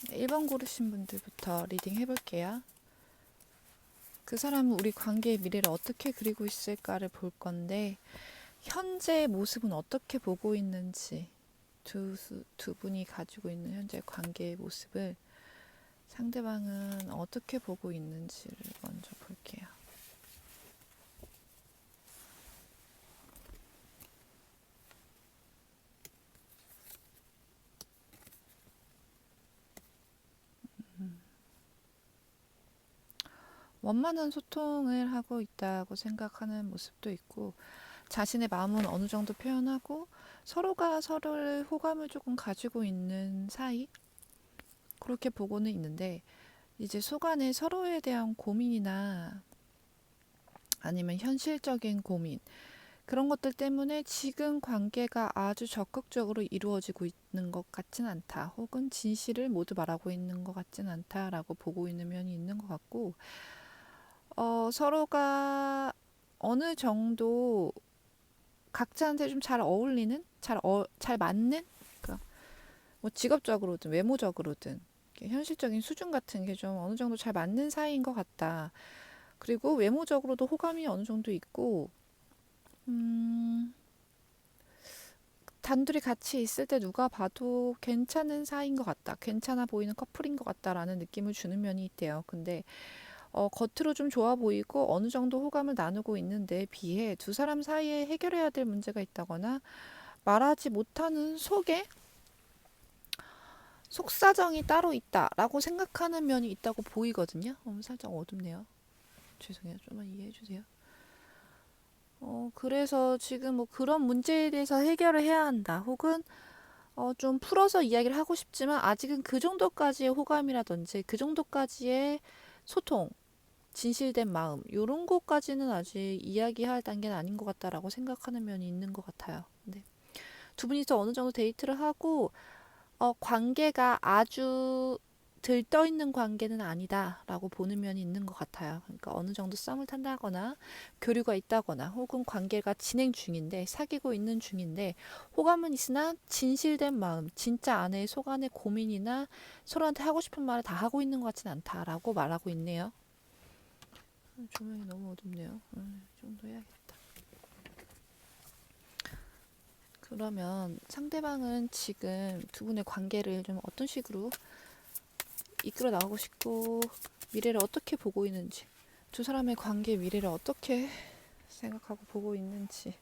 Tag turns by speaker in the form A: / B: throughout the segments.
A: 1번 고르신 분들부터 리딩 해볼게요. 그 사람은 우리 관계의 미래를 어떻게 그리고 있을까를 볼 건데, 현재의 모습은 어떻게 보고 있는지, 두 분이 가지고 있는 현재 관계의 모습을 상대방은 어떻게 보고 있는지를 먼저 볼게요. 원만한 소통을 하고 있다고 생각하는 모습도 있고, 자신의 마음은 어느 정도 표현하고 서로가 서로를 호감을 조금 가지고 있는 사이, 그렇게 보고는 있는데, 이제 속안에 서로에 대한 고민이나 아니면 현실적인 고민, 그런 것들 때문에 지금 관계가 아주 적극적으로 이루어지고 있는 것 같진 않다, 혹은 진실을 모두 말하고 있는 것 같진 않다라고 보고 있는 면이 있는 것 같고, 서로가 어느 정도 각자한테 좀 잘 어울리는, 잘 맞는, 그러니까 뭐 직업적으로든 외모적으로든 현실적인 수준 같은 게 좀 어느 정도 잘 맞는 사이인 것 같다. 그리고 외모적으로도 호감이 어느 정도 있고, 단둘이 같이 있을 때 누가 봐도 괜찮은 사이인 것 같다, 괜찮아 보이는 커플인 것 같다라는 느낌을 주는 면이 있대요. 근데 겉으로 좀 좋아 보이고 어느 정도 호감을 나누고 있는데 비해 두 사람 사이에 해결해야 될 문제가 있다거나 말하지 못하는 속사정이 따로 있다라고 생각하는 면이 있다고 보이거든요. 살짝 어둡네요. 죄송해요. 좀만 이해해 주세요. 그래서 지금 뭐 그런 문제에 대해서 해결을 해야 한다, 혹은 좀 풀어서 이야기를 하고 싶지만 아직은 그 정도까지의 호감이라든지 그 정도까지의 소통, 진실된 마음, 요런 것까지는 아직 이야기할 단계는 아닌 것 같다라고 생각하는 면이 있는 것 같아요. 네. 두 분이서 어느 정도 데이트를 하고 관계가 아주 들떠 있는 관계는 아니다라고 보는 면이 있는 것 같아요. 그러니까 어느 정도 썸을 탄다거나 교류가 있다거나 혹은 관계가 진행 중인데, 사귀고 있는 중인데 호감은 있으나 진실된 마음, 진짜 안에 속 안의 고민이나 서로한테 하고 싶은 말을 다 하고 있는 것 같진 않다라고 말하고 있네요. 조명이 너무 어둡네요. 좀 더 해야겠다. 그러면 상대방은 지금 두 분의 관계를 좀 어떤 식으로 이끌어 나가고 싶고 미래를 어떻게 보고 있는지, 두 사람의 관계 미래를 어떻게 생각하고 보고 있는지,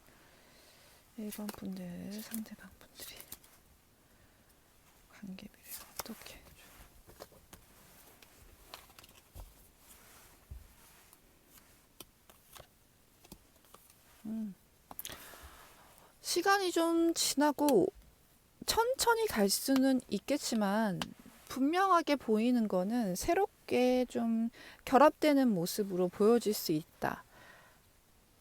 A: 1번 분들, 상대방 분들이 관계 미래를 어떻게. 시간이 좀 지나고 천천히 갈 수는 있겠지만 분명하게 보이는 거는 새롭게 좀 결합되는 모습으로 보여질 수 있다,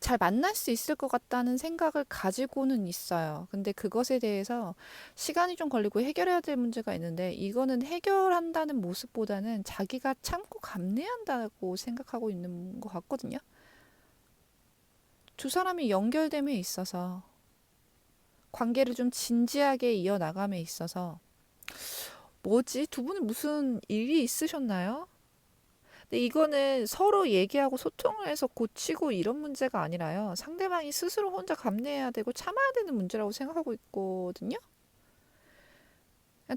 A: 잘 만날 수 있을 것 같다는 생각을 가지고는 있어요. 근데 그것에 대해서 시간이 좀 걸리고 해결해야 될 문제가 있는데, 이거는 해결한다는 모습보다는 자기가 참고 감내한다고 생각하고 있는 것 같거든요. 두 사람이 연결됨에 있어서, 관계를 좀 진지하게 이어나감에 있어서, 뭐지? 두 분은 무슨 일이 있으셨나요? 근데 이거는 서로 얘기하고 소통을 해서 고치고 이런 문제가 아니라요, 상대방이 스스로 혼자 감내해야 되고 참아야 되는 문제라고 생각하고 있거든요.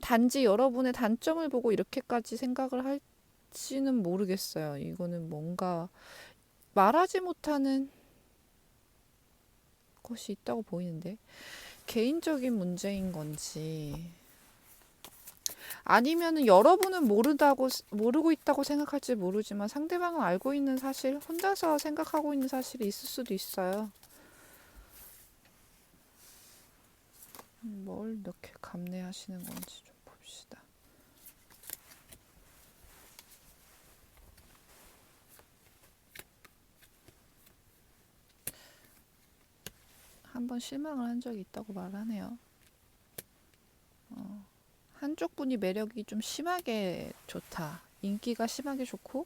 A: 단지 여러분의 단점을 보고 이렇게까지 생각을 할지는 모르겠어요. 이거는 뭔가 말하지 못하는 것이 있다고 보이는데, 개인적인 문제인 건지 아니면은 여러분은 모르고 있다고 생각할지 모르지만 상대방은 알고 있는 사실, 혼자서 생각하고 있는 사실이 있을 수도 있어요. 뭘 이렇게 감내하시는 건지 좀 봅시다. 한번 실망을 한 적이 있다고 말하네요. 한쪽 분이 매력이 좀 심하게 좋다, 인기가 심하게 좋고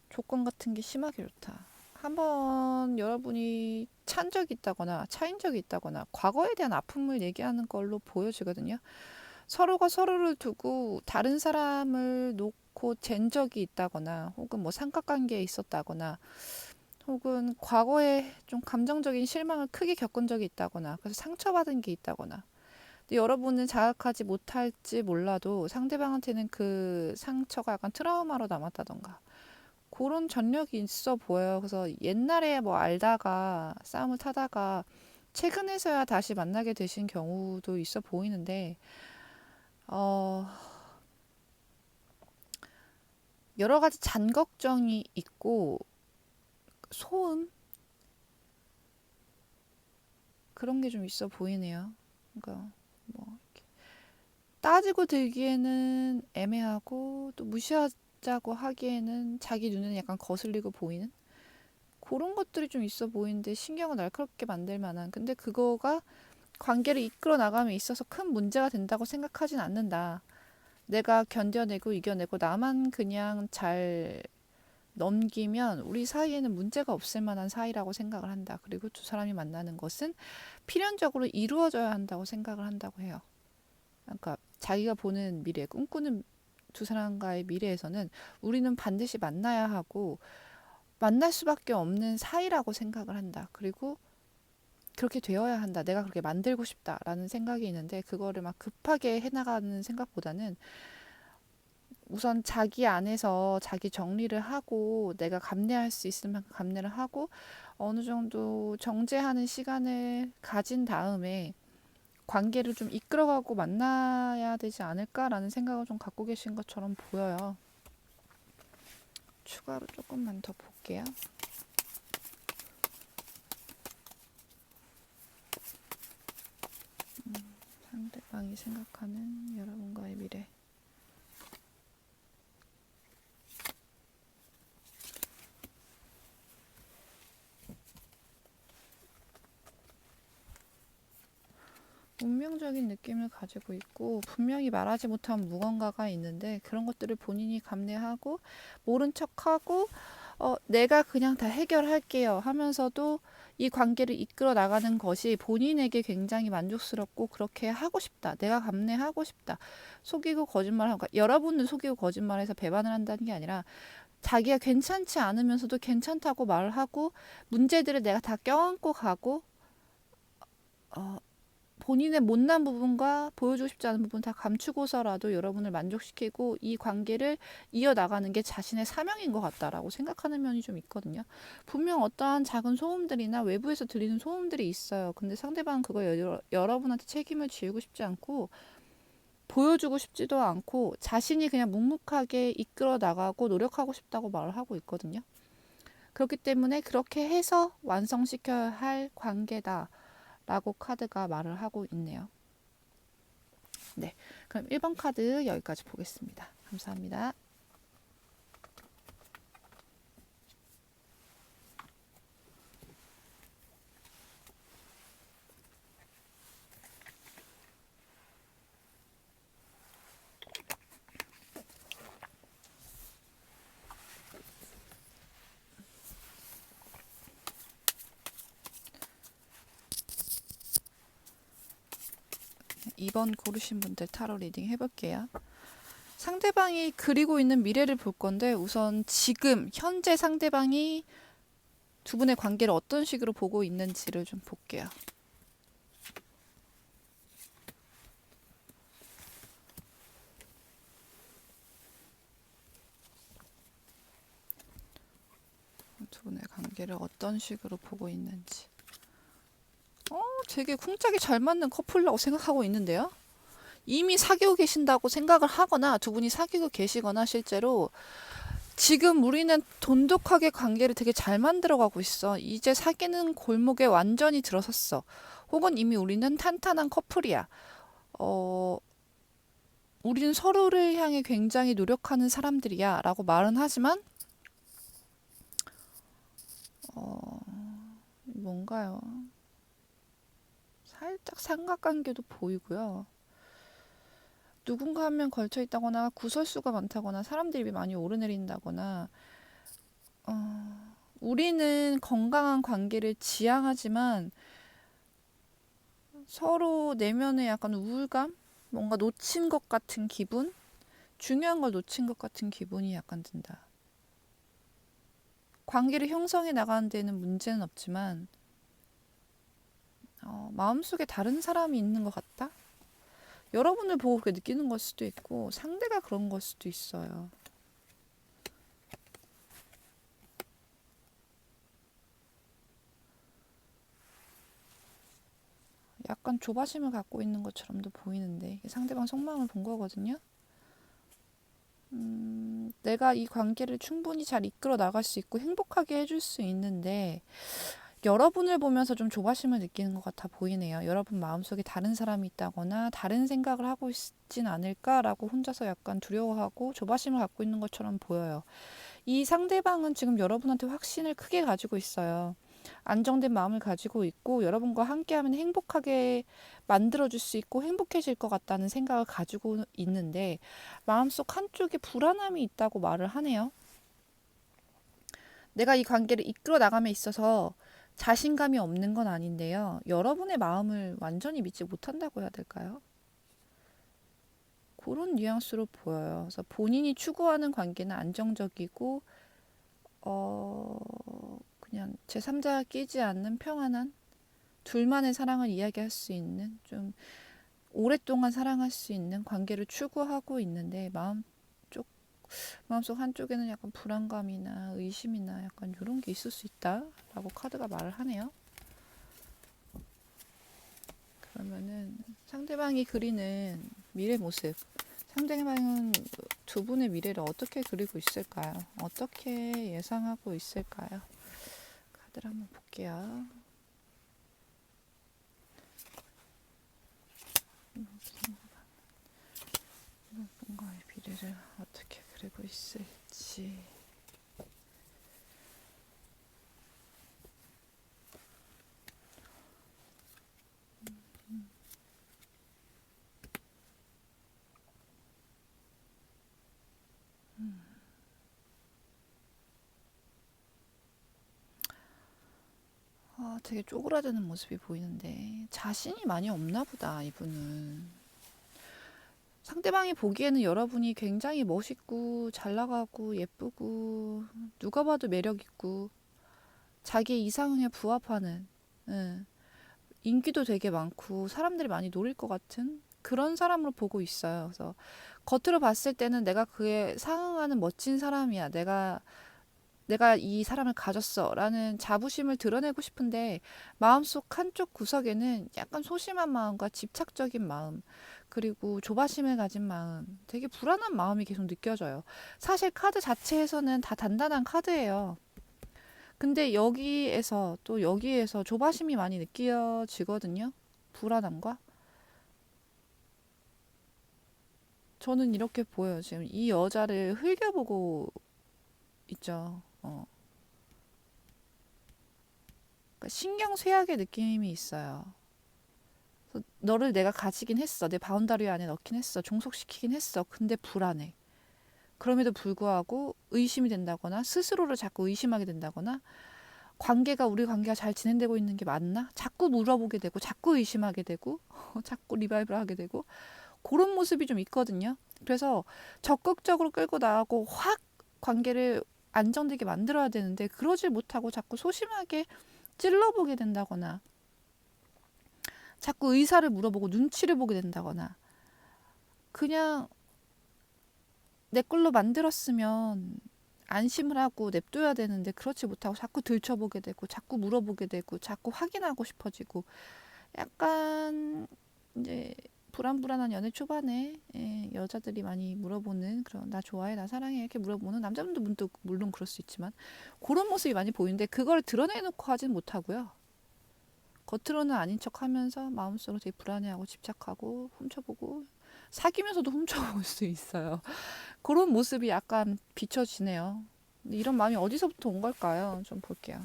A: 조건 같은 게 심하게 좋다. 한번 여러분이 찬 적이 있다거나 차인 적이 있다거나 과거에 대한 아픔을 얘기하는 걸로 보여지거든요. 서로가 서로를 두고 다른 사람을 놓고 잰 적이 있다거나 혹은 뭐 삼각관계에 있었다거나 혹은 과거에 좀 감정적인 실망을 크게 겪은 적이 있다거나 그래서 상처받은 게 있다거나 근데 여러분은 자각하지 못할지 몰라도 상대방한테는 그 상처가 약간 트라우마로 남았다던가 그런 전력이 있어 보여요. 그래서 옛날에 뭐 알다가 싸움을 타다가 최근에서야 다시 만나게 되신 경우도 있어 보이는데 어, 여러 가지 잔 걱정이 있고 소음 그런 게 좀 있어 보이네요. 그러니까 뭐 따지고 들기에는 애매하고 또 무시하자고 하기에는 자기 눈에는 약간 거슬리고 보이는 그런 것들이 좀 있어 보이는데 신경을 날카롭게 만들 만한 근데 그거가 관계를 이끌어 나감에 있어서 큰 문제가 된다고 생각하진 않는다. 내가 견뎌내고 이겨내고 나만 그냥 잘 넘기면 우리 사이에는 문제가 없을 만한 사이라고 생각을 한다. 그리고 두 사람이 만나는 것은 필연적으로 이루어져야 한다고 생각을 한다고 해요. 그러니까 자기가 보는 미래, 꿈꾸는 두 사람과의 미래에서는 우리는 반드시 만나야 하고 만날 수밖에 없는 사이라고 생각을 한다. 그리고 그렇게 되어야 한다. 내가 그렇게 만들고 싶다라는 생각이 있는데 그거를 막 급하게 해나가는 생각보다는 우선 자기 안에서 자기 정리를 하고 내가 감내할 수 있을 만큼 감내를 하고 어느 정도 정제하는 시간을 가진 다음에 관계를 좀 이끌어가고 만나야 되지 않을까라는 생각을 좀 갖고 계신 것처럼 보여요. 추가로 조금만 더 볼게요. 상대방이 생각하는 여러분과의 미래. 운명적인 느낌을 가지고 있고 분명히 말하지 못한 무언가가 있는데 그런 것들을 본인이 감내하고 모른 척하고 내가 그냥 다 해결할게요 하면서도 이 관계를 이끌어 나가는 것이 본인에게 굉장히 만족스럽고 그렇게 하고 싶다. 내가 감내하고 싶다. 속이고 거짓말하고 그러니까 여러분을 속이고 거짓말해서 배반을 한다는 게 아니라 자기가 괜찮지 않으면서도 괜찮다고 말을 하고 문제들을 내가 다 껴안고 가고 어, 본인의 못난 부분과 보여주고 싶지 않은 부분 다 감추고서라도 여러분을 만족시키고 이 관계를 이어나가는 게 자신의 사명인 것 같다라고 생각하는 면이 좀 있거든요. 분명 어떠한 작은 소음들이나 외부에서 들리는 소음들이 있어요. 근데 상대방은 그거 여러분한테 책임을 지우고 싶지 않고 보여주고 싶지도 않고 자신이 그냥 묵묵하게 이끌어 나가고 노력하고 싶다고 말을 하고 있거든요. 그렇기 때문에 그렇게 해서 완성시켜야 할 관계다. 라고 카드가 말을 하고 있네요. 네, 그럼 1번 카드 여기까지 보겠습니다. 감사합니다. 2번 고르신 분들 타로 리딩 해볼게요. 상대방이 그리고 있는 미래를 볼 건데 우선 지금 현재 상대방이 두 분의 관계를 어떤 식으로 보고 있는지를 좀 볼게요. 두 분의 관계를 어떤 식으로 보고 있는지. 되게 쿵짝이 잘 맞는 커플이라고 생각하고 있는데요. 이미 사귀고 계신다고 생각을 하거나 두 분이 사귀고 계시거나 실제로 지금 우리는 돈독하게 관계를 되게 잘 만들어가고 있어. 이제 사귀는 골목에 완전히 들어섰어. 혹은 이미 우리는 탄탄한 커플이야. 어, 우리는 서로를 향해 굉장히 노력하는 사람들이야. 라고 말은 하지만, 어, 뭔가요? 살짝 삼각관계도 보이고요. 누군가 한 명 걸쳐 있다거나 구설수가 많다거나 사람들이 많이 오르내린다거나 우리는 건강한 관계를 지향하지만 서로 내면에 약간 우울감? 뭔가 놓친 것 같은 기분? 중요한 걸 놓친 것 같은 기분이 약간 든다. 관계를 형성해 나가는 데는 문제는 없지만 마음속에 다른 사람이 있는 것 같다? 여러분을 보고 그렇게 느끼는 걸 수도 있고 상대가 그런 걸 수도 있어요. 약간 조바심을 갖고 있는 것처럼도 보이는데 상대방 속마음을 본 거거든요. 내가 이 관계를 충분히 잘 이끌어 나갈 수 있고 행복하게 해줄 수 있는데 여러분을 보면서 좀 조바심을 느끼는 것 같아 보이네요. 여러분 마음속에 다른 사람이 있다거나 다른 생각을 하고 있진 않을까라고 혼자서 약간 두려워하고 조바심을 갖고 있는 것처럼 보여요. 이 상대방은 지금 여러분한테 확신을 크게 가지고 있어요. 안정된 마음을 가지고 있고 여러분과 함께하면 행복하게 만들어줄 수 있고 행복해질 것 같다는 생각을 가지고 있는데 마음속 한쪽에 불안함이 있다고 말을 하네요. 내가 이 관계를 이끌어 나감에 있어서 자신감이 없는 건 아닌데요. 여러분의 마음을 완전히 믿지 못한다고 해야 될까요? 그런 뉘앙스로 보여요. 그래서 본인이 추구하는 관계는 안정적이고 그냥 제3자가 끼지 않는 평안한 둘만의 사랑을 이야기할 수 있는 좀 오랫동안 사랑할 수 있는 관계를 추구하고 있는데 마음속 한쪽에는 약간 불안감이나 의심이나 약간 이런 게 있을 수 있다라고 카드가 말을 하네요. 그러면은 상대방이 그리는 미래 모습, 상대방은 두 분의 미래를 어떻게 그리고 있을까요? 어떻게 예상하고 있을까요? 카드를 한번 볼게요. 누군가의 미래를 어떻게 그리고 있을지. 되게 쪼그라드는 모습이 보이는데 자신이 많이 없나 보다 이분은. 상대방이 보기에는 여러분이 굉장히 멋있고 잘 나가고 예쁘고 누가 봐도 매력 있고 자기 이상형에 부합하는, 응, 인기도 되게 많고 사람들이 많이 노릴 것 같은 그런 사람으로 보고 있어요. 그래서 겉으로 봤을 때는 내가 그에 상응하는 멋진 사람이야. 내가 이 사람을 가졌어 라는 자부심을 드러내고 싶은데 마음속 한쪽 구석에는 약간 소심한 마음과 집착적인 마음 그리고 조바심을 가진 마음 되게 불안한 마음이 계속 느껴져요. 사실 카드 자체에서는 다 단단한 카드예요. 근데 여기에서 조바심이 많이 느껴지거든요. 불안함과 저는 이렇게 보여요. 지금 이 여자를 흘겨보고 있죠. 그러니까 신경쇠약의 느낌이 있어요. 그래서 너를 내가 가지긴 했어. 내 바운다리 안에 넣긴 했어. 종속시키긴 했어. 근데 불안해. 그럼에도 불구하고 의심이 된다거나 스스로를 자꾸 의심하게 된다거나 우리 관계가 잘 진행되고 있는 게 맞나? 자꾸 물어보게 되고 자꾸 의심하게 되고 자꾸 리바이벌 하게 되고 그런 모습이 좀 있거든요. 그래서 적극적으로 끌고 나가고 확 관계를 안정되게 만들어야 되는데 그러질 못하고 자꾸 소심하게 찔러보게 된다거나 자꾸 의사를 물어보고 눈치를 보게 된다거나 그냥 내 걸로 만들었으면 안심을 하고 냅둬야 되는데 그렇지 못하고 자꾸 들춰보게 되고 자꾸 물어보게 되고 자꾸 확인하고 싶어지고 약간 이제 불안불안한 연애 초반에 여자들이 많이 물어보는 그런 나 좋아해 나 사랑해 이렇게 물어보는 남자분도 문득 물론 그럴 수 있지만 그런 모습이 많이 보이는데 그걸 드러내놓고 하진 못하고요. 겉으로는 아닌 척하면서 마음속으로 되게 불안해하고 집착하고 훔쳐보고 사귀면서도 훔쳐볼 수 있어요. 그런 모습이 약간 비춰지네요. 이런 마음이 어디서부터 온 걸까요? 좀 볼게요.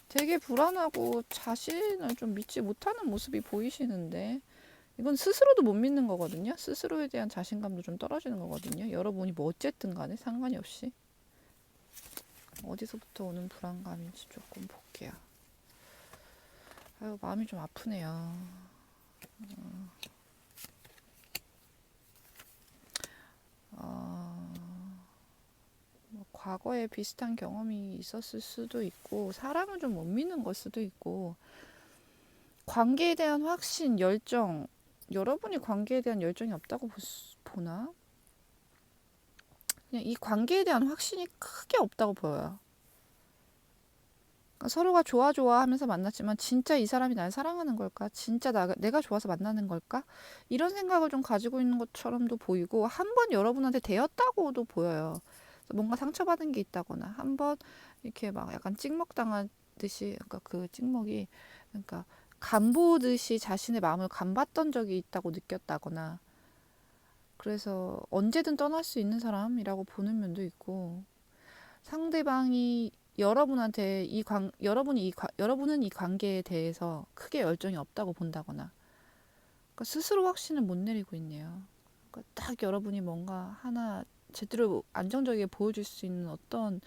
A: 되게 불안하고 자신을 좀 믿지 못하는 모습이 보이시는데 이건 스스로도 못 믿는 거거든요. 스스로에 대한 자신감도 좀 떨어지는 거거든요. 여러분이 뭐 어쨌든 간에 상관이 없이 어디서부터 오는 불안감인지 조금 볼게요. 아유, 마음이 좀 아프네요. 과거에 비슷한 경험이 있었을 수도 있고, 사람을 좀 못 믿는 걸 수도 있고, 관계에 대한 확신, 열정, 여러분이 관계에 대한 열정이 없다고 보나? 그냥 이 관계에 대한 확신이 크게 없다고 보여요. 그러니까 서로가 좋아 좋아 하면서 만났지만 진짜 이 사람이 날 사랑하는 걸까? 진짜 내가 좋아서 만나는 걸까? 이런 생각을 좀 가지고 있는 것처럼도 보이고 한 번 여러분한테 대었다고도 보여요. 뭔가 상처받은 게 있다거나 한 번 이렇게 막 약간 찍먹 당하듯이 그러니까 그 찍먹이 그러니까 간보듯이 자신의 마음을 간봤던 적이 있다고 느꼈다거나 그래서 언제든 떠날 수 있는 사람이라고 보는 면도 있고 상대방이 여러분한테 여러분은 이 관계에 대해서 크게 열정이 없다고 본다거나 그러니까 스스로 확신을 못 내리고 있네요. 그러니까 딱 여러분이 뭔가 하나 제대로 안정적이게 보여줄 수 있는 어떤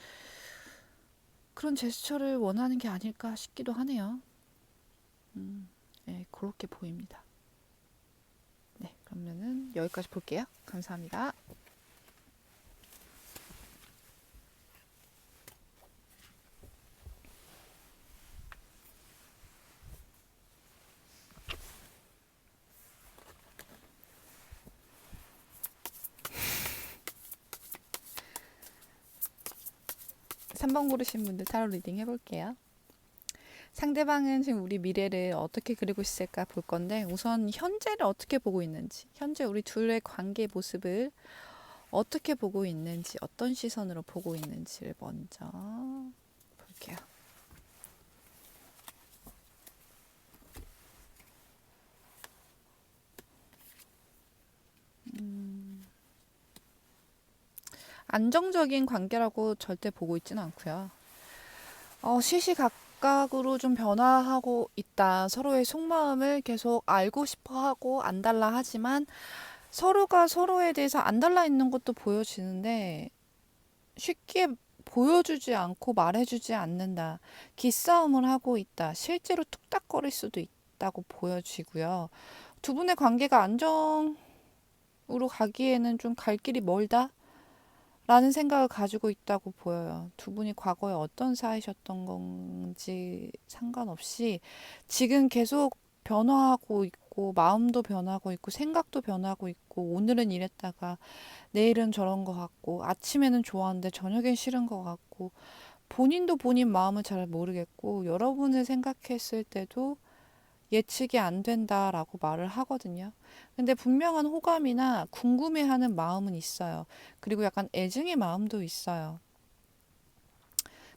A: 그런 제스처를 원하는 게 아닐까 싶기도 하네요. 네, 그렇게 보입니다. 네, 그러면은 여기까지 볼게요. 감사합니다. 3번 고르신 분들 타로 리딩 해볼게요. 상대방은 지금 우리 미래를 어떻게 그리고 있을까 볼 건데 우선 현재를 어떻게 보고 있는지 현재 우리 둘의 관계 모습을 어떻게 보고 있는지 어떤 시선으로 보고 있는지를 먼저 볼게요. 안정적인 관계라고 절대 보고 있지는 않고요. 시시각각으로 좀 변화하고 있다. 서로의 속마음을 계속 알고 싶어 하고 안달라 하지만 서로가 서로에 대해서 안달라 있는 것도 보여지는데 쉽게 보여주지 않고 말해주지 않는다. 기싸움을 하고 있다. 실제로 툭닥거릴 수도 있다고 보여지고요. 두 분의 관계가 안정으로 가기에는 좀 갈 길이 멀다. 라는 생각을 가지고 있다고 보여요. 두 분이 과거에 어떤 사이셨던 건지 상관없이 지금 계속 변화하고 있고 마음도 변하고 있고 생각도 변하고 있고 오늘은 이랬다가 내일은 저런 것 같고 아침에는 좋아하는데 저녁엔 싫은 것 같고 본인도 본인 마음을 잘 모르겠고 여러분을 생각했을 때도 예측이 안 된다라고 말을 하거든요. 근데 분명한 호감이나 궁금해하는 마음은 있어요. 그리고 약간 애증의 마음도 있어요.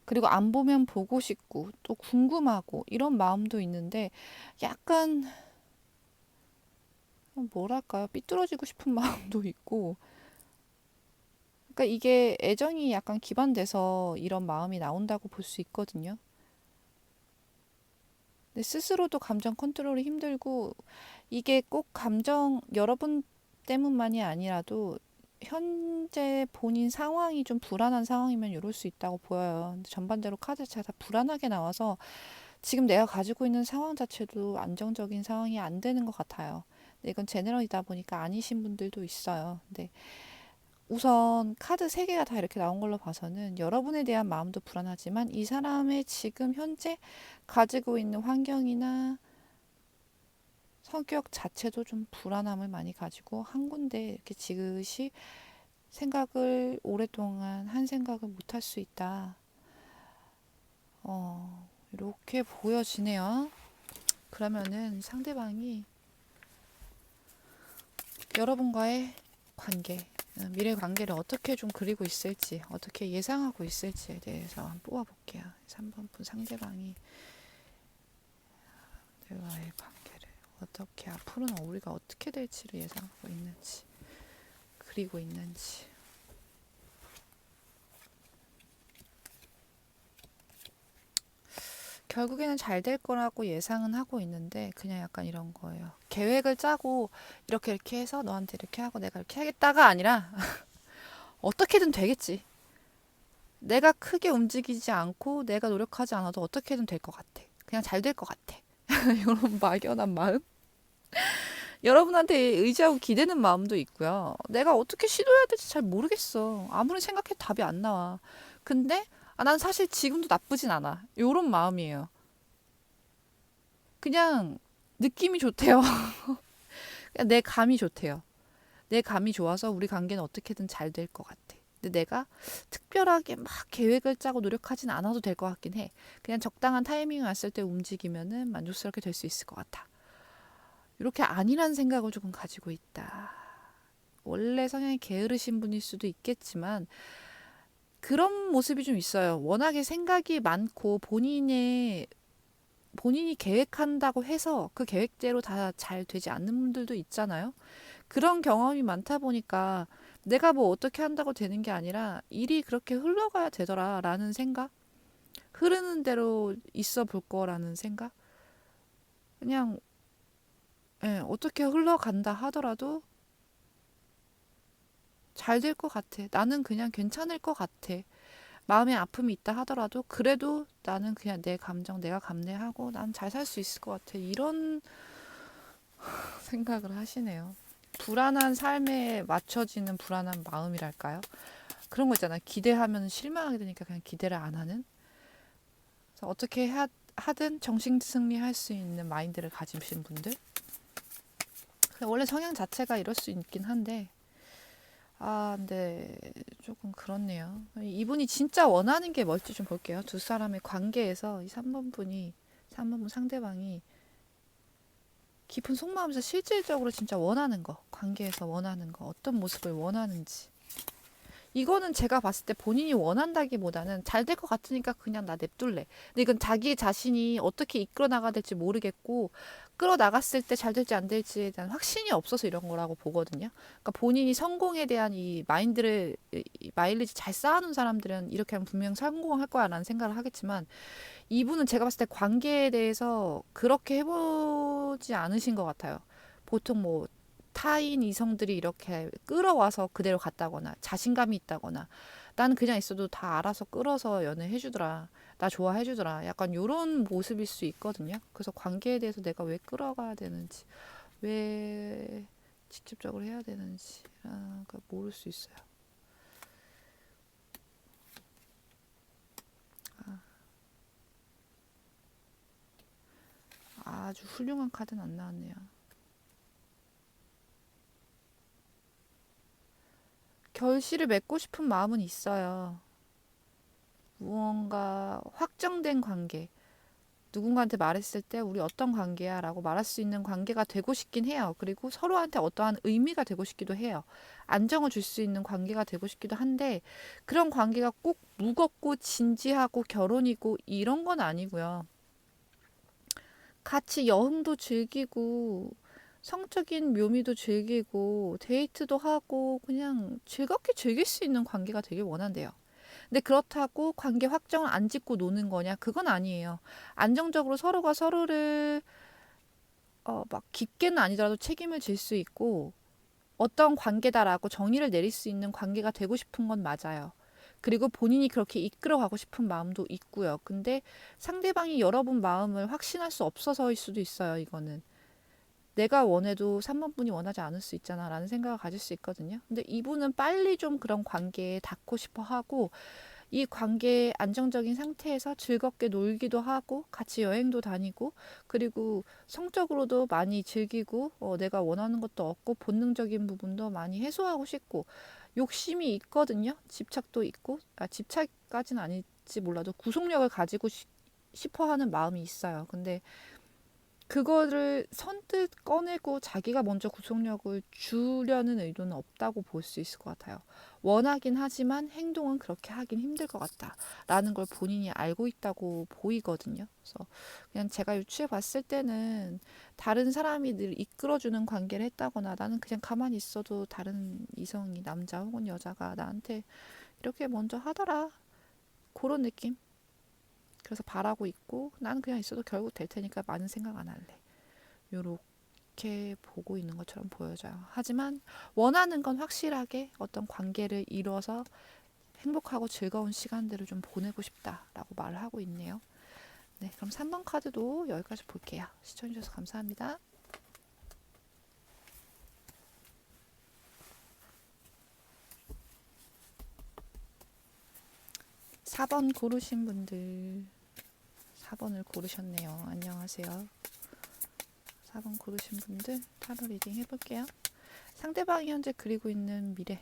A: 그리고 안 보면 보고 싶고 또 궁금하고 이런 마음도 있는데 약간 뭐랄까요? 삐뚤어지고 싶은 마음도 있고 그러니까 이게 애정이 약간 기반돼서 이런 마음이 나온다고 볼 수 있거든요. 근데 스스로도 감정 컨트롤이 힘들고 이게 꼭 감정 여러분 때문만이 아니라도 현재 본인 상황이 좀 불안한 상황이면 이럴 수 있다고 보여요. 근데 전반적으로 카드 자체가 다 불안하게 나와서 지금 내가 가지고 있는 상황 자체도 안정적인 상황이 안 되는 것 같아요. 근데 이건 제너럴이다 보니까 아니신 분들도 있어요. 근데 우선 카드 3개가 다 이렇게 나온 걸로 봐서는 여러분에 대한 마음도 불안하지만 이 사람의 지금 현재 가지고 있는 환경이나 성격 자체도 좀 불안함을 많이 가지고 한 군데 이렇게 지그시 생각을 오랫동안 한 생각을 못 할 수 있다. 이렇게 보여지네요. 그러면은 상대방이 여러분과의 관계, 미래 관계를 어떻게 좀 그리고 있을지, 어떻게 예상하고 있을지에 대해서 한번 뽑아볼게요. 3번 분 상대방이 내와의 관계를 어떻게 앞으로는 우리가 어떻게 될지를 예상하고 있는지, 그리고 있는지. 결국에는 잘 될 거라고 예상은 하고 있는데 그냥 약간 이런 거예요. 계획을 짜고 이렇게 해서 너한테 이렇게 하고 내가 이렇게 하겠다가 아니라 어떻게든 되겠지. 내가 크게 움직이지 않고 내가 노력하지 않아도 어떻게든 될 것 같아. 그냥 잘 될 것 같아. 이런 막연한 마음? 여러분한테 의지하고 기대는 마음도 있고요. 내가 어떻게 시도해야 될지 잘 모르겠어. 아무리 생각해도 답이 안 나와. 근데 난 사실 지금도 나쁘진 않아. 요런 마음이에요. 그냥 느낌이 좋대요. 그냥 내 감이 좋대요. 내 감이 좋아서 우리 관계는 어떻게든 잘 될 것 같아. 근데 내가 특별하게 막 계획을 짜고 노력하진 않아도 될 것 같긴 해. 그냥 적당한 타이밍이 왔을 때 움직이면은 만족스럽게 될 수 있을 것 같아. 이렇게 아니란 생각을 조금 가지고 있다. 원래 성향이 게으르신 분일 수도 있겠지만 그런 모습이 좀 있어요. 워낙에 생각이 많고 본인이 계획한다고 해서 그 계획대로 다 잘 되지 않는 분들도 있잖아요. 그런 경험이 많다 보니까 내가 뭐 어떻게 한다고 되는 게 아니라 일이 그렇게 흘러가야 되더라라는 생각, 흐르는 대로 있어 볼 거라는 생각, 그냥 어떻게 흘러간다 하더라도 잘 될 것 같아. 나는 그냥 괜찮을 것 같아. 마음에 아픔이 있다 하더라도 그래도 나는 그냥 내 감정 내가 감내하고 난 잘 살 수 있을 것 같아. 이런 생각을 하시네요. 불안한 삶에 맞춰지는 불안한 마음이랄까요? 그런 거 있잖아요. 기대하면 실망하게 되니까 그냥 기대를 안 하는. 그래서 어떻게 하든 정신 승리할 수 있는 마인드를 가지신 분들. 원래 성향 자체가 이럴 수 있긴 한데, 근데 조금 그렇네요. 이분이 진짜 원하는 게 뭘지 좀 볼게요. 두 사람의 관계에서 이 3번 분 상대방이 깊은 속마음에서 실질적으로 진짜 원하는 거, 관계에서 원하는 거, 어떤 모습을 원하는지. 이거는 제가 봤을 때 본인이 원한다기보다는 잘 될 것 같으니까 그냥 나 냅둘래. 근데 이건 자기 자신이 어떻게 이끌어 나가야 될지 모르겠고, 끌어 나갔을 때 잘 될지 안 될지에 대한 확신이 없어서 이런 거라고 보거든요. 그러니까 본인이 성공에 대한 이 마인드를, 이 마일리지 잘 쌓아놓은 사람들은 이렇게 하면 분명 성공할 거야라는 생각을 하겠지만, 이분은 제가 봤을 때 관계에 대해서 그렇게 해보지 않으신 것 같아요. 보통 뭐 타인 이성들이 이렇게 끌어와서 그대로 갔다거나 자신감이 있다거나 나는 그냥 있어도 다 알아서 끌어서 연애해주더라. 나 좋아해주더라. 약간 요런 모습일 수 있거든요. 그래서 관계에 대해서 내가 왜 끌어가야 되는지, 왜 직접적으로 해야 되는지 모를 수 있어요. 아주 훌륭한 카드는 안 나왔네요. 결실을 맺고 싶은 마음은 있어요. 무언가 확정된 관계, 누군가한테 말했을 때 우리 어떤 관계야 라고 말할 수 있는 관계가 되고 싶긴 해요. 그리고 서로한테 어떠한 의미가 되고 싶기도 해요. 안정을 줄 수 있는 관계가 되고 싶기도 한데 그런 관계가 꼭 무겁고 진지하고 결혼이고 이런 건 아니고요. 같이 여행도 즐기고 성적인 묘미도 즐기고 데이트도 하고 그냥 즐겁게 즐길 수 있는 관계가 되길 원한대요. 근데 그렇다고 관계 확정을 안 짓고 노는 거냐? 그건 아니에요. 안정적으로 서로가 서로를 막 깊게는 아니더라도 책임을 질 수 있고 어떤 관계다라고 정의를 내릴 수 있는 관계가 되고 싶은 건 맞아요. 그리고 본인이 그렇게 이끌어가고 싶은 마음도 있고요. 근데 상대방이 여러분 마음을 확신할 수 없어서일 수도 있어요. 이거는. 내가 원해도 3번 분이 원하지 않을 수 있잖아 라는 생각을 가질 수 있거든요. 근데 이분은 빨리 좀 그런 관계에 닿고 싶어 하고 이 관계의 안정적인 상태에서 즐겁게 놀기도 하고 같이 여행도 다니고 그리고 성적으로도 많이 즐기고 내가 원하는 것도 얻고 본능적인 부분도 많이 해소하고 싶고 욕심이 있거든요. 집착도 있고 집착까지는 아닐지 몰라도 구속력을 가지고 싶어 하는 마음이 있어요. 근데 그거를 선뜻 꺼내고 자기가 먼저 구속력을 주려는 의도는 없다고 볼 수 있을 것 같아요. 원하긴 하지만 행동은 그렇게 하긴 힘들 것 같다라는 걸 본인이 알고 있다고 보이거든요. 그래서 그냥 제가 유추해 봤을 때는 다른 사람이 늘 이끌어주는 관계를 했다거나 나는 그냥 가만히 있어도 다른 이성이 남자 혹은 여자가 나한테 이렇게 먼저 하더라. 그런 느낌? 그래서 바라고 있고 나는 그냥 있어도 결국 될 테니까 많은 생각 안 할래. 요렇게 보고 있는 것처럼 보여져요. 하지만 원하는 건 확실하게 어떤 관계를 이뤄서 행복하고 즐거운 시간들을 좀 보내고 싶다라고 말을 하고 있네요. 네, 그럼 3번 카드도 여기까지 볼게요. 시청해주셔서 감사합니다. 4번 고르신 분들 4번을 고르셨네요. 안녕하세요. 4번 고르신 분들 타로 리딩 해볼게요. 상대방이 현재 그리고 있는 미래.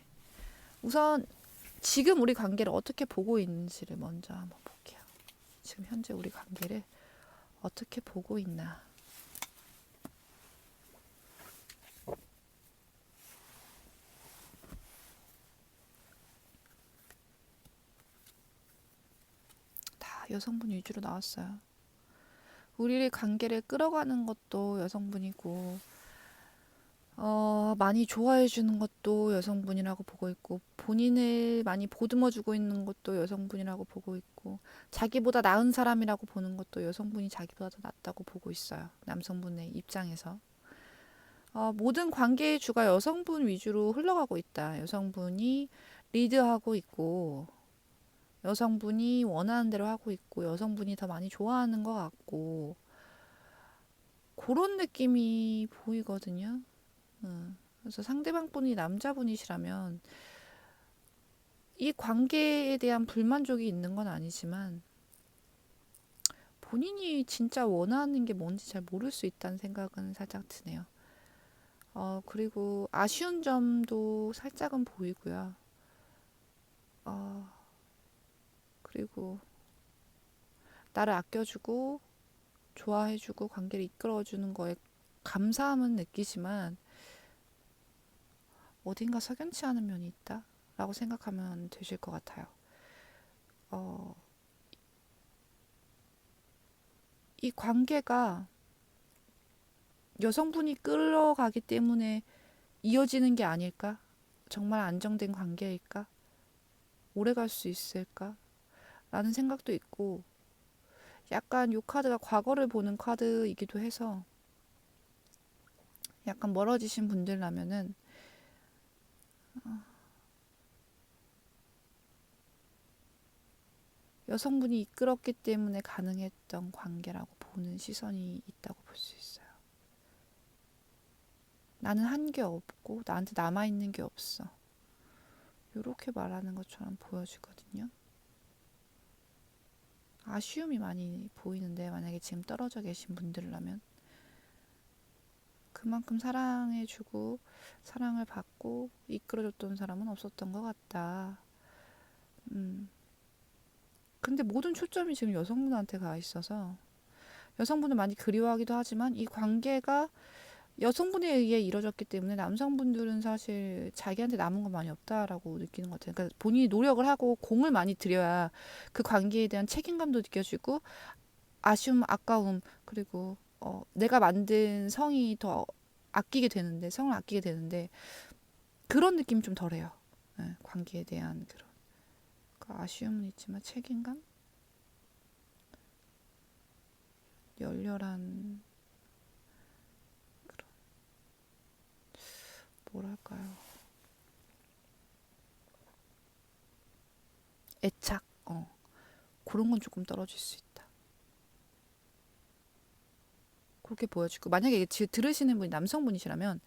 A: 우선 지금 우리 관계를 어떻게 보고 있는지를 먼저 한번 볼게요. 지금 현재 우리 관계를 어떻게 보고 있나. 다 여성분 위주로 나왔어요. 우리의 관계를 끌어가는 것도 여성분이고, 많이 좋아해 주는 것도 여성분이라고 보고 있고, 본인을 많이 보듬어 주고 있는 것도 여성분이라고 보고 있고, 자기보다 나은 사람이라고 보는 것도 여성분이 자기보다 더 낫다고 보고 있어요. 남성분의 입장에서. 모든 관계의 주가 여성분 위주로 흘러가고 있다. 여성분이 리드하고 있고, 여성분이 원하는 대로 하고 있고, 여성분이 더 많이 좋아하는 것 같고, 그런 느낌이 보이거든요. 그래서 상대방 분이 남자분이시라면 이 관계에 대한 불만족이 있는 건 아니지만 본인이 진짜 원하는 게 뭔지 잘 모를 수 있다는 생각은 살짝 드네요. 그리고 아쉬운 점도 살짝은 보이고요. 그리고 나를 아껴주고 좋아해주고 관계를 이끌어주는 거에 감사함은 느끼지만 어딘가 석연치 않은 면이 있다 라고 생각하면 되실 것 같아요. 이 관계가 여성분이 끌어가기 때문에 이어지는 게 아닐까? 정말 안정된 관계일까? 오래 갈 수 있을까? 라는 생각도 있고, 약간 이 카드가 과거를 보는 카드이기도 해서 약간 멀어지신 분들라면은 여성분이 이끌었기 때문에 가능했던 관계라고 보는 시선이 있다고 볼 수 있어요. 나는 한 게 없고 나한테 남아있는 게 없어. 이렇게 말하는 것처럼 보여지거든요. 아쉬움이 많이 보이는데 만약에 지금 떨어져 계신 분들이라면 그만큼 사랑해주고 사랑을 받고 이끌어줬던 사람은 없었던 것 같다. 근데 모든 초점이 지금 여성분한테 가 있어서 여성분을 많이 그리워하기도 하지만 이 관계가 여성분에 의해 이루어졌기 때문에 남성분들은 사실 자기한테 남은 건 많이 없다라고 느끼는 것 같아요. 그러니까 본인이 노력을 하고 공을 많이 들여야 그 관계에 대한 책임감도 느껴지고 아쉬움, 아까움, 그리고 내가 만든 성이 더 아끼게 되는데, 성을 아끼게 되는데 그런 느낌이 좀 덜해요. 네, 관계에 대한 그런 그러니까 아쉬움은 있지만 책임감, 열렬한 그런 뭐랄까요, 애착, 그런 건 조금 떨어질 수 있다. 그렇게 보여지고 만약에 지금 들으시는 분이 남성분이시라면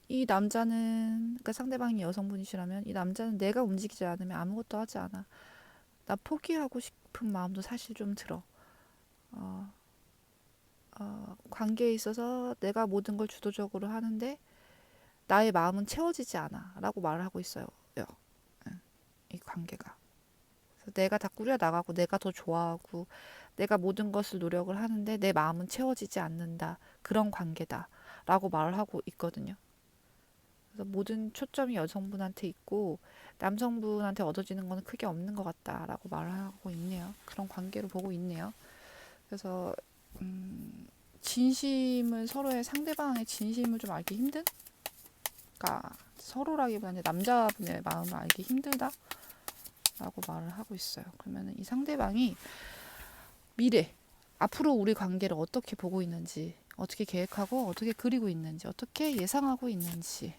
A: 이 남자는 그러니까 상대방이 여성분이시라면 이 남자는 내가 움직이지 않으면 아무것도 하지 않아. 나 포기하고 싶은 마음도 사실 좀 들어. 어, 관계에 있어서 내가 모든 걸 주도적으로 하는데 나의 마음은 채워지지 않아 라고 말을 하고 있어요. 이 관계가. 그래서 내가 다 꾸려 나가고 내가 더 좋아하고 내가 모든 것을 노력을 하는데 내 마음은 채워지지 않는다. 그런 관계다 라고 말을 하고 있거든요. 그래서 모든 초점이 여성분한테 있고 남성분한테 얻어지는 건 크게 없는 것 같다라고 말을 하고 있네요. 그런 관계로 보고 있네요. 그래서 진심을 서로의 상대방의 진심을 좀 알기 힘든? 그러니까 서로라기보다는 남자분의 마음을 알기 힘들다라고 말을 하고 있어요. 그러면 이 상대방이 미래, 앞으로 우리 관계를 어떻게 보고 있는지, 어떻게 계획하고 어떻게 그리고 있는지, 어떻게 예상하고 있는지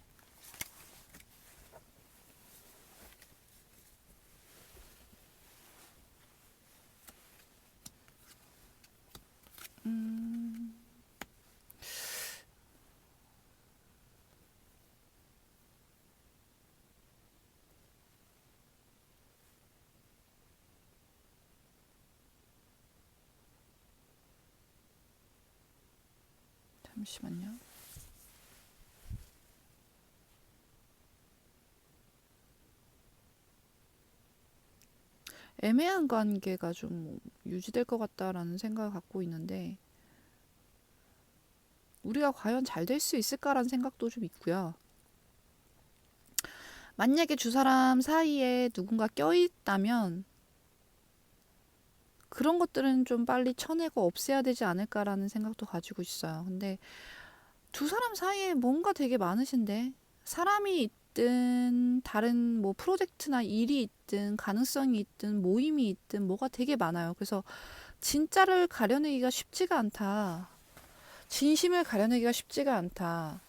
A: 잠시만요. 애매한 관계가 좀 유지될 것 같다라는 생각을 갖고 있는데 우리가 과연 잘 될 수 있을까라는 생각도 좀 있고요. 만약에 두 사람 사이에 누군가 껴있다면 그런 것들은 좀 빨리 쳐내고 없애야 되지 않을까라는 생각도 가지고 있어요. 근데 두 사람 사이에 뭔가 되게 많으신데 사람이 있든 다른 뭐 프로젝트나 일이 있든 가능성이 있든 모임이 있든 뭐가 되게 많아요. 그래서 진짜를 가려내기가 쉽지가 않다. 진심을 가려내기가 쉽지가 않다.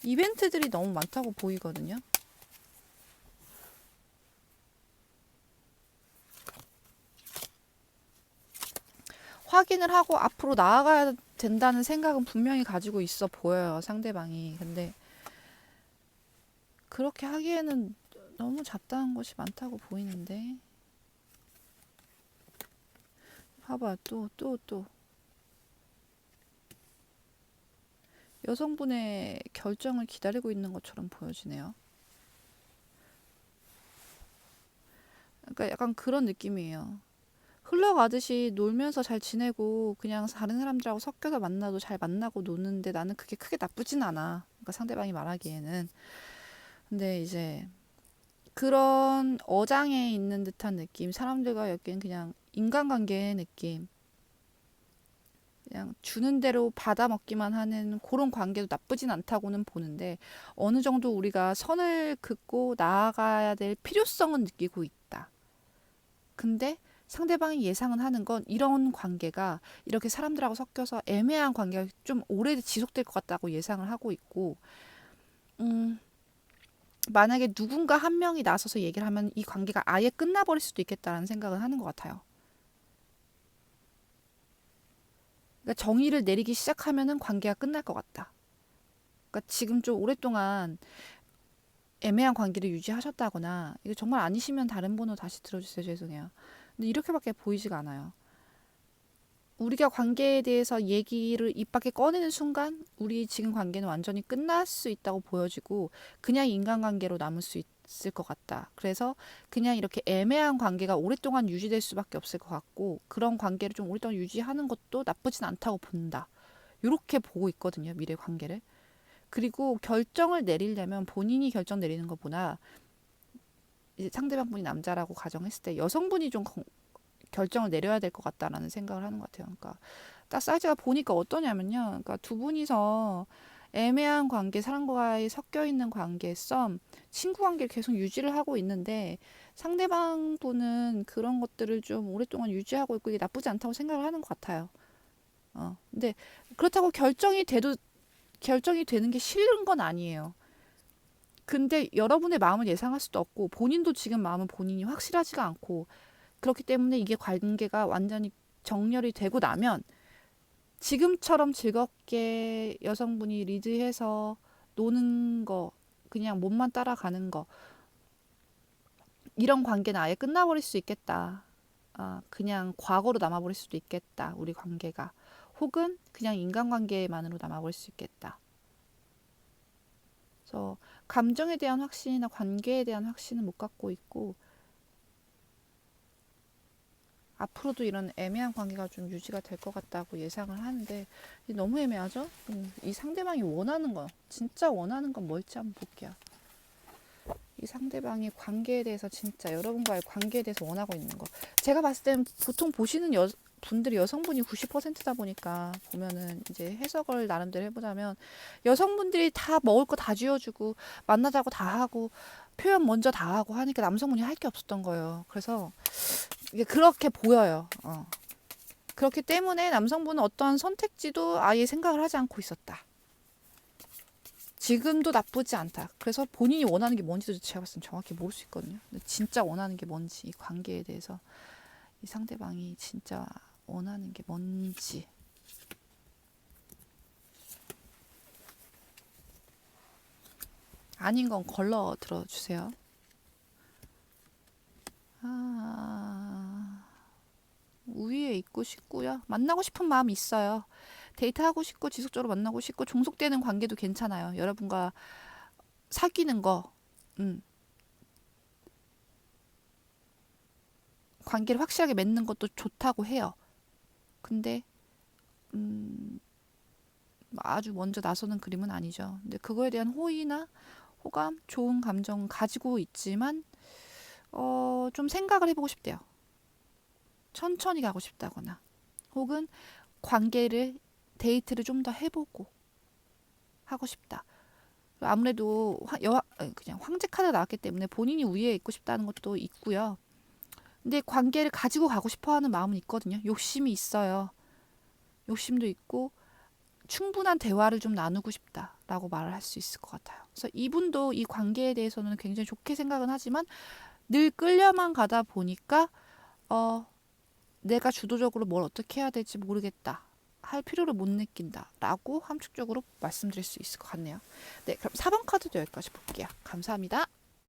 A: 이벤트들이 너무 많다고 보이거든요. 확인을 하고 앞으로 나아가야 된다는 생각은 분명히 가지고 있어 보여요, 상대방이. 근데 그렇게 하기에는 너무 잡다한 것이 많다고 보이는데. 봐봐, 또. 여성분의 결정을 기다리고 있는 것처럼 보여지네요. 그러니까 약간 그런 느낌이에요. 흘러가듯이 놀면서 잘 지내고 그냥 다른 사람들하고 섞여서 만나도 잘 만나고 노는데 나는 그게 크게 나쁘진 않아. 그러니까 상대방이 말하기에는. 근데 이제 그런 어장에 있는 듯한 느낌, 사람들과 엮인 그냥 인간관계의 느낌, 그냥 주는 대로 받아 먹기만 하는 그런 관계도 나쁘진 않다고는 보는데 어느 정도 우리가 선을 긋고 나아가야 될 필요성은 느끼고 있다. 근데 상대방이 예상은 하는 건 이런 관계가 이렇게 사람들하고 섞여서 애매한 관계가 좀 오래 지속될 것 같다고 예상을 하고 있고, 음, 만약에 누군가 한 명이 나서서 얘기를 하면 이 관계가 아예 끝나버릴 수도 있겠다라는 생각을 하는 것 같아요. 그러니까 정의를 내리기 시작하면은 관계가 끝날 것 같다. 그러니까 지금 좀 오랫동안 애매한 관계를 유지하셨다거나 이거 정말 아니시면 다른 번호 다시 들어주세요. 죄송해요. 근데 이렇게밖에 보이지가 않아요. 우리가 관계에 대해서 얘기를 입 밖에 꺼내는 순간 우리 지금 관계는 완전히 끝날 수 있다고 보여지고 그냥 인간관계로 남을 수 있을 것 같다. 그래서 그냥 이렇게 애매한 관계가 오랫동안 유지될 수밖에 없을 것 같고 그런 관계를 좀 오랫동안 유지하는 것도 나쁘진 않다고 본다. 이렇게 보고 있거든요. 미래 관계를. 그리고 결정을 내리려면 본인이 결정 내리는 것보다 이제 상대방 분이 남자라고 가정했을 때 여성분이 좀 결정을 내려야 될 것 같다라는 생각을 하는 것 같아요. 그러니까 딱 사이즈가 보니까 어떠냐면요. 그러니까 두 분이서 애매한 관계, 사람과의 섞여 있는 관계, 썸, 친구 관계를 계속 유지를 하고 있는데 상대방 분은 그런 것들을 좀 오랫동안 유지하고 있고 이게 나쁘지 않다고 생각을 하는 것 같아요. 근데 그렇다고 결정이 되는 게 싫은 건 아니에요. 근데 여러분의 마음을 예상할 수도 없고 본인도 지금 마음은 본인이 확실하지가 않고 그렇기 때문에 이게 관계가 완전히 정렬이 되고 나면 지금처럼 즐겁게 여성분이 리드해서 노는 거, 그냥 몸만 따라가는 거, 이런 관계는 아예 끝나버릴 수 있겠다. 그냥 과거로 남아버릴 수도 있겠다. 우리 관계가. 혹은 그냥 인간관계만으로 남아버릴 수 있겠다. 그래서 감정에 대한 확신이나 관계에 대한 확신은 못 갖고 있고 앞으로도 이런 애매한 관계가 좀 유지가 될 것 같다고 예상을 하는데 너무 애매하죠? 이 상대방이 원하는 거, 진짜 원하는 건 뭘지 한번 볼게요. 이 상대방이 관계에 대해서 진짜 여러분과의 관계에 대해서 원하고 있는 거. 제가 봤을 땐 보통 보시는 분들이 여성분이 90%다 보니까 보면은 이제 해석을 나름대로 해보자면 여성분들이 다 먹을 거 다 쥐어주고 만나자고 다 하고 표현 먼저 다 하고 하니까 남성분이 할 게 없었던 거예요. 그래서 이게 그렇게 보여요. 그렇기 때문에 남성분은 어떠한 선택지도 아예 생각을 하지 않고 있었다. 지금도 나쁘지 않다. 그래서 본인이 원하는 게 뭔지도 제가 봤을 때 정확히 모를 수 있거든요. 근데 진짜 원하는 게 뭔지, 이 관계에 대해서 이 상대방이 진짜 원하는 게 뭔지. 아닌 건 걸러 들어주세요. 우위에 있고 있고 싶고요. 만나고 싶은 마음이 있어요. 데이트하고 싶고 지속적으로 만나고 싶고 종속되는 관계도 괜찮아요. 여러분과 사귀는 거, 관계를 확실하게 맺는 것도 좋다고 해요. 근데 아주 먼저 나서는 그림은 아니죠. 근데 그거에 대한 호의나 호감, 좋은 감정 가지고 있지만 좀 생각을 해보고 싶대요. 천천히 가고 싶다거나 혹은 관계를 데이트를 좀 더 해보고 하고 싶다. 아무래도 그냥 황제 카드 나왔기 때문에 본인이 우위에 있고 싶다는 것도 있고요. 근데 관계를 가지고 가고 싶어하는 마음은 있거든요. 욕심이 있어요. 욕심도 있고 충분한 대화를 좀 나누고 싶다라고 말을 할 수 있을 것 같아요. 그래서 이분도 이 관계에 대해서는 굉장히 좋게 생각은 하지만 늘 끌려만 가다 보니까 내가 주도적으로 뭘 어떻게 해야 될지 모르겠다. 할 필요를 못 느낀다라고 함축적으로 말씀드릴 수 있을 것 같네요. 네, 그럼 4번 카드도 여기까지 볼게요. 감사합니다.